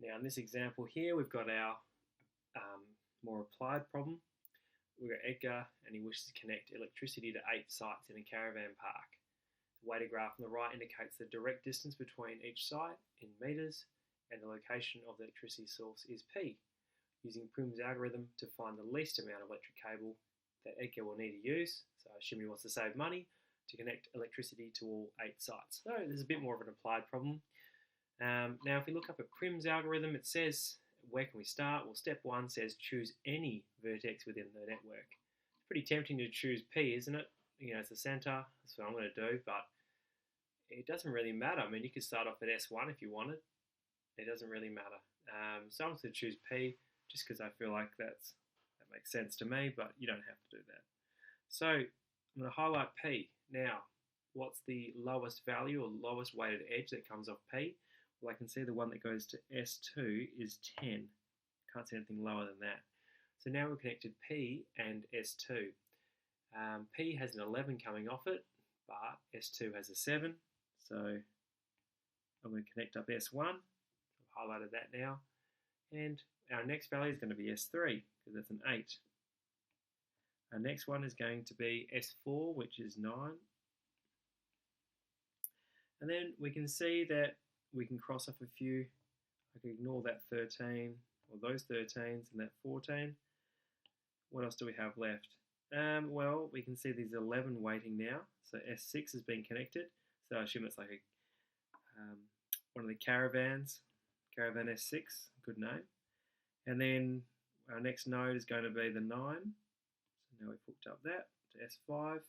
Now in this example here, we've got our more applied problem. We've got Edgar and he wishes to connect electricity to 8 sites in a caravan park. The weighted graph on the right indicates the direct distance between each site in metres and the location of the electricity source is P. Using Prim's algorithm to find the least amount of electric cable that Edgar will need to use, so I assume he wants to save money, to connect electricity to all 8 sites. So there's a bit more of an applied problem. Now if we look up at Prim's algorithm, it says, where can we start? Well, step 1 says choose any vertex within the network. It's pretty tempting to choose P, isn't it? You know, it's the centre, that's what I'm going to do, but it doesn't really matter. I mean, you could start off at S1 if you wanted. It doesn't really matter. So I'm going to choose P just because I feel like that makes sense to me, but you don't have to do that. So I'm going to highlight P. Now, what's the lowest value or lowest weighted edge that comes off P? Well, I can see the one that goes to S2 is 10. Can't see anything lower than that. So now we've connected P and S2. P has an 11 coming off it, but S2 has a 7. So I'm going to connect up S1. I've highlighted that now. And our next value is going to be S3, because that's an 8. Our next one is going to be S4, which is 9. And then we can see that we can cross off a few. I can ignore that 13, or those 13s, and that 14. What else do we have left? Well, we can see there's 11 waiting now. So S6 has been connected. So I assume it's like one of the caravans. Caravan S6, good name. And then our next node is going to be the 9. So now we've hooked up that to S5,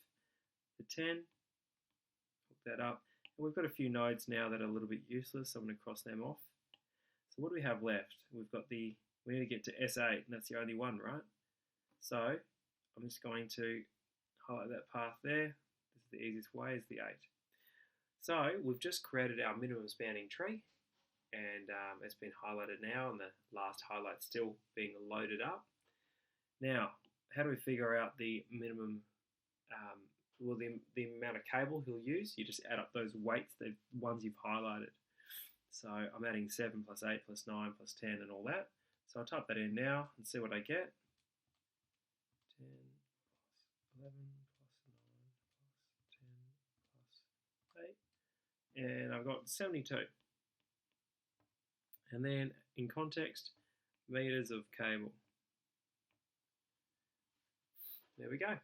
the 10. Hook that up. And we've got a few nodes now that are a little bit useless, so I'm going to cross them off. So what do we have left? We need to get to S8, and that's the only one, right? So I'm just going to highlight that path there. This is the easiest way, is the 8. So we've just created our minimum spanning tree, and it's been highlighted now, and the last highlight's still being loaded up. Now, how do we figure out the minimum, the amount of cable he'll use? You just add up those weights, the ones you've highlighted. So I'm adding 7 plus 8 plus 9 plus 10 and all that. So I'll type that in now and see what I get. 10 plus 11 plus 9 plus 10 plus 8. And I've got 72. And then in context, meters of cable. There we go.